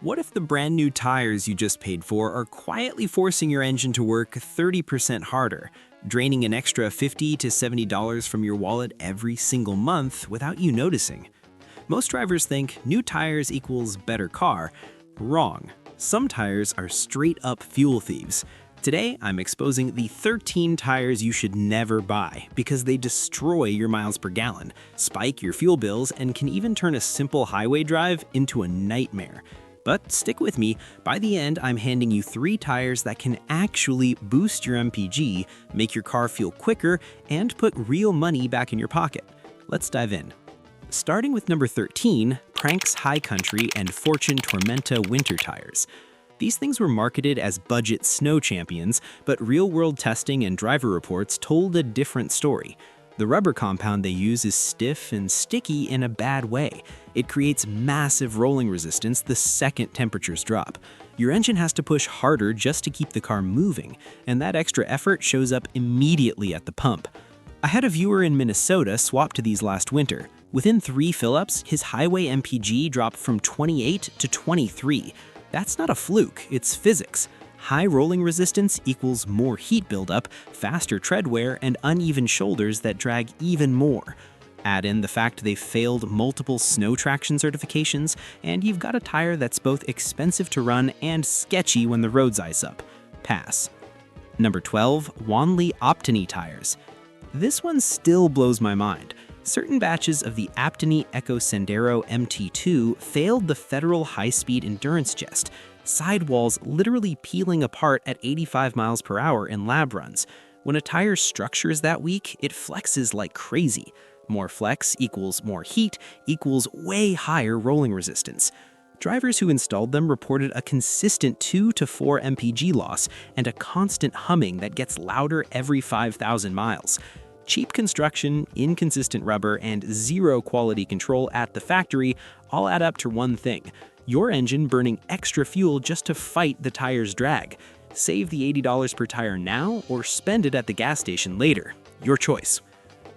What if the brand new tires you just paid for are quietly forcing your engine to work 30% harder, draining an extra $50 to $70 from your wallet every single month without you noticing? Most drivers think new tires equals better car. Wrong. Some tires are straight up fuel thieves. Today, I'm exposing the 13 tires you should never buy because they destroy your miles per gallon, spike your fuel bills, and can even turn a simple highway drive into a nightmare. But stick with me, by the end I'm handing you 3 tires that can actually boost your MPG, make your car feel quicker, and put real money back in your pocket. Let's dive in. Starting with number 13, Prank's High Country and Fortune Tormenta winter tires. These things were marketed as budget snow champions, but real-world testing and driver reports told a different story. The rubber compound they use is stiff and sticky in a bad way. It creates massive rolling resistance the second temperatures drop. Your engine has to push harder just to keep the car moving, and that extra effort shows up immediately at the pump. I had a viewer in Minnesota swap to these last winter. Within 3 fill-ups, his highway MPG dropped from 28 to 23. That's not a fluke, it's physics. High rolling resistance equals more heat buildup, faster tread wear, and uneven shoulders that drag even more. Add in the fact they've failed multiple snow traction certifications, and you've got a tire that's both expensive to run and sketchy when the roads ice up. Pass. Number 12, Wanley Optiny tires. This one still blows my mind. Certain batches of the Optiny Eco Sendero MT2 failed the federal high-speed endurance test, sidewalls literally peeling apart at 85 miles per hour in lab runs. When a tire's structure is that weak, it flexes like crazy. More flex equals more heat equals way higher rolling resistance. Drivers who installed them reported a consistent 2 to 4 mpg loss and a constant humming that gets louder every 5,000 miles. Cheap construction, inconsistent rubber, and zero quality control at the factory all add up to one thing: your engine burning extra fuel just to fight the tire's drag. Save the $80 per tire now or spend it at the gas station later. Your choice.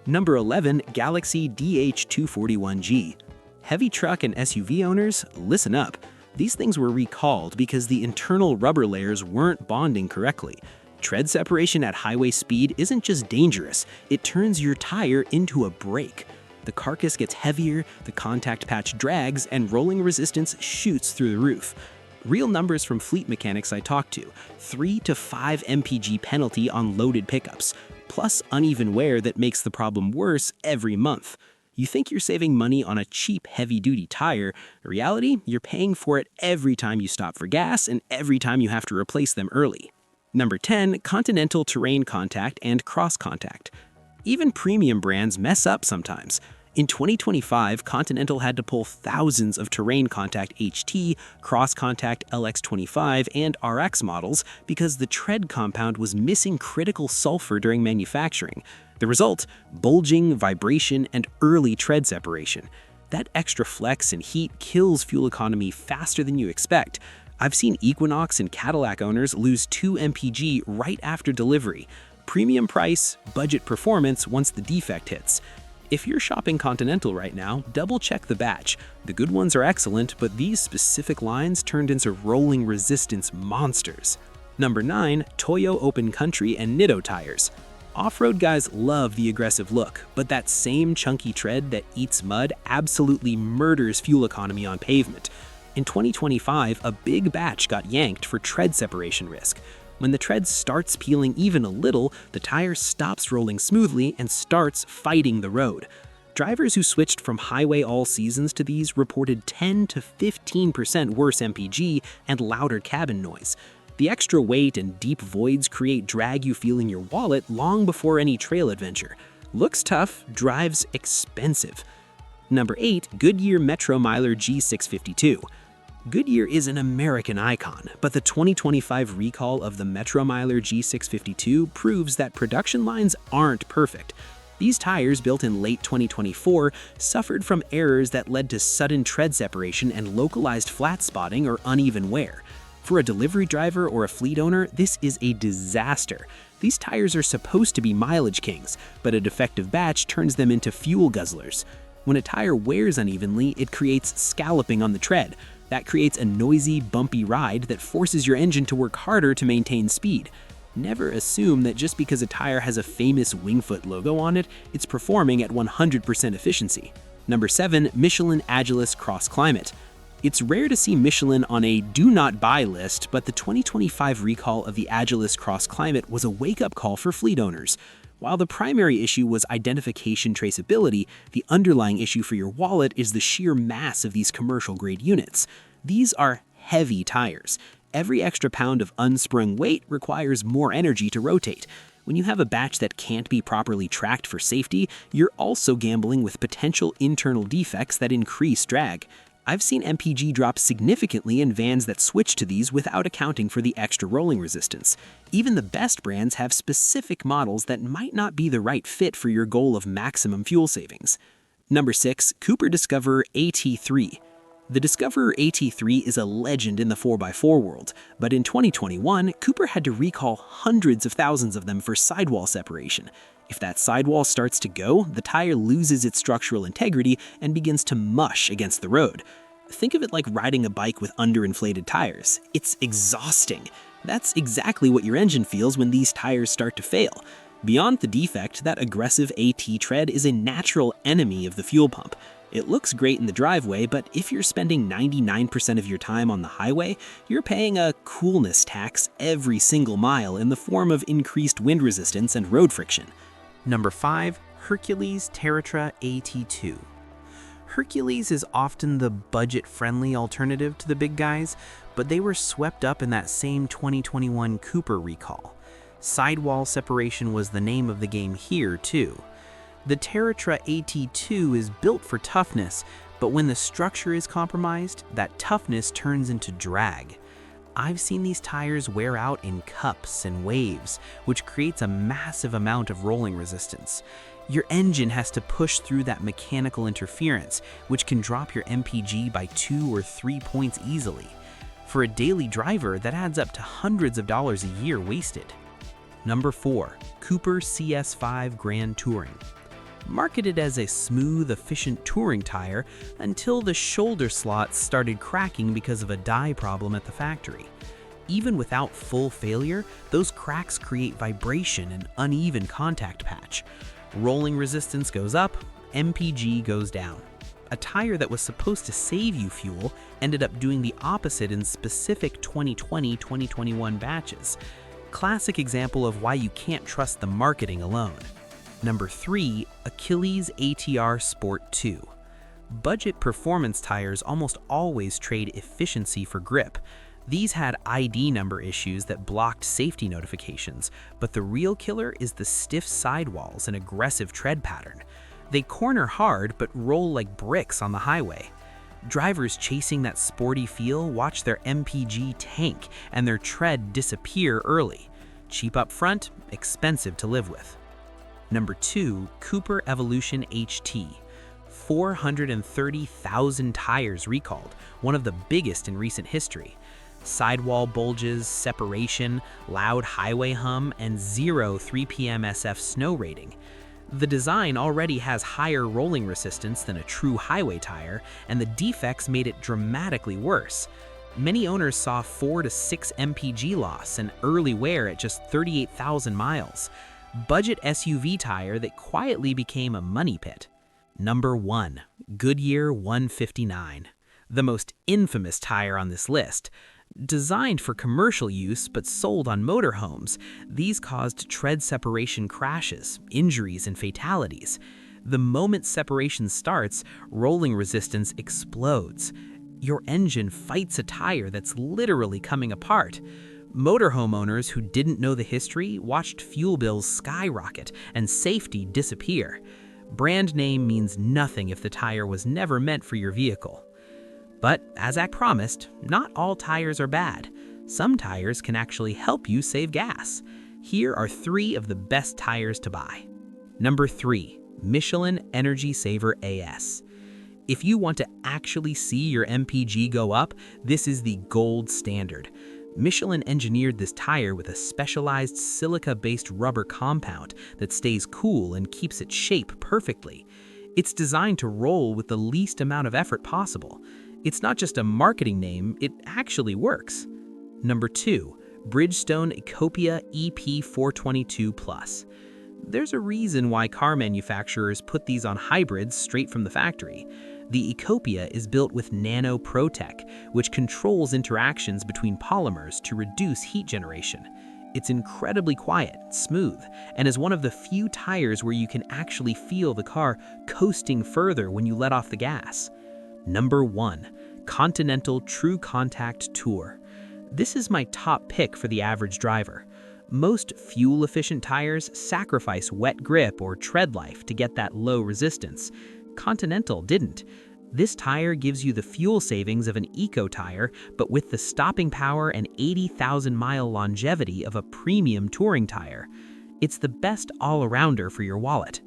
Number 11, Galaxy DH241G. Heavy truck and SUV owners, listen up. These things were recalled because the internal rubber layers weren't bonding correctly. Tread separation at highway speed isn't just dangerous, it turns your tire into a brake. The carcass gets heavier, the contact patch drags, and rolling resistance shoots through the roof. Real numbers from fleet mechanics I talked to: 3 to 5 mpg penalty on loaded pickups, plus uneven wear that makes the problem worse every month. You think you're saving money on a cheap heavy-duty tire. In reality, you're paying for it every time you stop for gas and every time you have to replace them early. Number 10, Continental Terrain Contact and Cross Contact. Even premium brands mess up sometimes. In 2025, Continental had to pull thousands of Terrain Contact HT, Cross Contact LX25, and RX models because the tread compound was missing critical sulfur during manufacturing. The result? Bulging, vibration, and early tread separation. That extra flex and heat kills fuel economy faster than you expect. I've seen Equinox and Cadillac owners lose 2 mpg right after delivery. Premium price, budget performance once the defect hits. If you're shopping Continental right now, double-check the batch. The good ones are excellent, but these specific lines turned into rolling resistance monsters. Number 9, Toyo Open Country and Nitto tires. Off-road guys love the aggressive look, but that same chunky tread that eats mud absolutely murders fuel economy on pavement. In 2025, a big batch got yanked for tread separation risk. When the tread starts peeling even a little, the tire stops rolling smoothly and starts fighting the road. Drivers who switched from highway all seasons to these reported 10 to 15% worse MPG and louder cabin noise. The extra weight and deep voids create drag you feel in your wallet long before any trail adventure. Looks tough, drives expensive. Number 8, Goodyear Metro Miler G652. Goodyear is an American icon, but the 2025 recall of the Metro Miler G652 proves that production lines aren't perfect. These tires, built in late 2024, suffered from errors that led to sudden tread separation and localized flat spotting or uneven wear. For a delivery driver or a fleet owner, this is a disaster. These tires are supposed to be mileage kings, but a defective batch turns them into fuel guzzlers. When a tire wears unevenly, it creates scalloping on the tread. That creates a noisy, bumpy ride that forces your engine to work harder to maintain speed. Never assume that just because a tire has a famous Wingfoot logo on it, it's performing at 100% efficiency. Number 7. Michelin Agilis Cross Climate. It's rare to see Michelin on a do not buy list, but the 2025 recall of the Agilis Cross Climate was a wake-up call for fleet owners. While the primary issue was identification traceability, the underlying issue for your wallet is the sheer mass of these commercial-grade units. These are heavy tires. Every extra pound of unsprung weight requires more energy to rotate. When you have a batch that can't be properly tracked for safety, you're also gambling with potential internal defects that increase drag. I've seen MPG drop significantly in vans that switch to these without accounting for the extra rolling resistance. Even the best brands have specific models that might not be the right fit for your goal of maximum fuel savings. Number 6. Cooper Discoverer AT3. The Discoverer AT3 is a legend in the 4x4 world, but in 2021, Cooper had to recall hundreds of thousands of them for sidewall separation. If that sidewall starts to go, the tire loses its structural integrity and begins to mush against the road. Think of it like riding a bike with underinflated tires. It's exhausting. That's exactly what your engine feels when these tires start to fail. Beyond the defect, that aggressive AT tread is a natural enemy of the fuel pump. It looks great in the driveway, but if you're spending 99% of your time on the highway, you're paying a coolness tax every single mile in the form of increased wind resistance and road friction. Number 5. Hercules Terratra AT2. Hercules is often the budget-friendly alternative to the big guys, but they were swept up in that same 2021 Cooper recall. Sidewall separation was the name of the game here, too. The Terratra AT2 is built for toughness, but when the structure is compromised, that toughness turns into drag. I've seen these tires wear out in cups and waves, which creates a massive amount of rolling resistance. Your engine has to push through that mechanical interference, which can drop your MPG by 2 or 3 points easily. For a daily driver, that adds up to hundreds of dollars a year wasted. Number 4. Cooper CS5 Grand Touring. Marketed as a smooth, efficient touring tire until the shoulder slots started cracking because of a die problem at the factory. Even without full failure, those cracks create vibration and uneven contact patch. Rolling resistance goes up, MPG goes down. A tire that was supposed to save you fuel ended up doing the opposite in specific 2020-2021 batches. Classic example of why you can't trust the marketing alone. Number 3. Achilles ATR Sport 2. Budget performance tires almost always trade efficiency for grip. These had ID number issues that blocked safety notifications, but the real killer is the stiff sidewalls and aggressive tread pattern. They corner hard but roll like bricks on the highway. Drivers chasing that sporty feel watch their MPG tank and their tread disappear early. Cheap up front, expensive to live with. Number 2. Cooper Evolution HT. 430,000 tires recalled, one of the biggest in recent history. Sidewall bulges, separation, loud highway hum, and 0 3PM SF snow rating. The design already has higher rolling resistance than a true highway tire, and the defects made it dramatically worse. Many owners saw 4 to 6 MPG loss and early wear at just 38,000 miles. Budget SUV tire that quietly became a money pit. Number 1. Goodyear 159. The most infamous tire on this list. Designed for commercial use but sold on motorhomes, these caused tread separation crashes, injuries, and fatalities. The moment separation starts, rolling resistance explodes. Your engine fights a tire that's literally coming apart. Motorhome owners who didn't know the history watched fuel bills skyrocket and safety disappear. Brand name means nothing if the tire was never meant for your vehicle. But as I promised, not all tires are bad. Some tires can actually help you save gas. Here are 3 of the best tires to buy. Number 3. Michelin Energy Saver AS. If you want to actually see your MPG go up, this is the gold standard. Michelin engineered this tire with a specialized silica-based rubber compound that stays cool and keeps its shape perfectly. It's designed to roll with the least amount of effort possible. It's not just a marketing name, it actually works. Number 2. Bridgestone Ecopia EP422 Plus. There's a reason why car manufacturers put these on hybrids straight from the factory. The Ecopia is built with Nano Protec, which controls interactions between polymers to reduce heat generation. It's incredibly quiet, smooth, and is one of the few tires where you can actually feel the car coasting further when you let off the gas. Number 1. Continental True Contact Tour. This is my top pick for the average driver. Most fuel-efficient tires sacrifice wet grip or tread life to get that low resistance. Continental didn't. This tire gives you the fuel savings of an eco tire, but with the stopping power and 80,000-mile longevity of a premium touring tire. It's the best all-arounder for your wallet.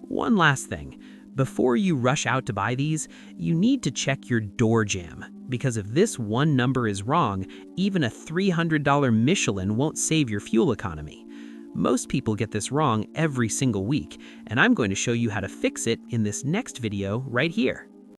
One last thing. Before you rush out to buy these, you need to check your door jamb, because if this one number is wrong, even a $300 Michelin won't save your fuel economy. Most people get this wrong every single week, and I'm going to show you how to fix it in this next video right here.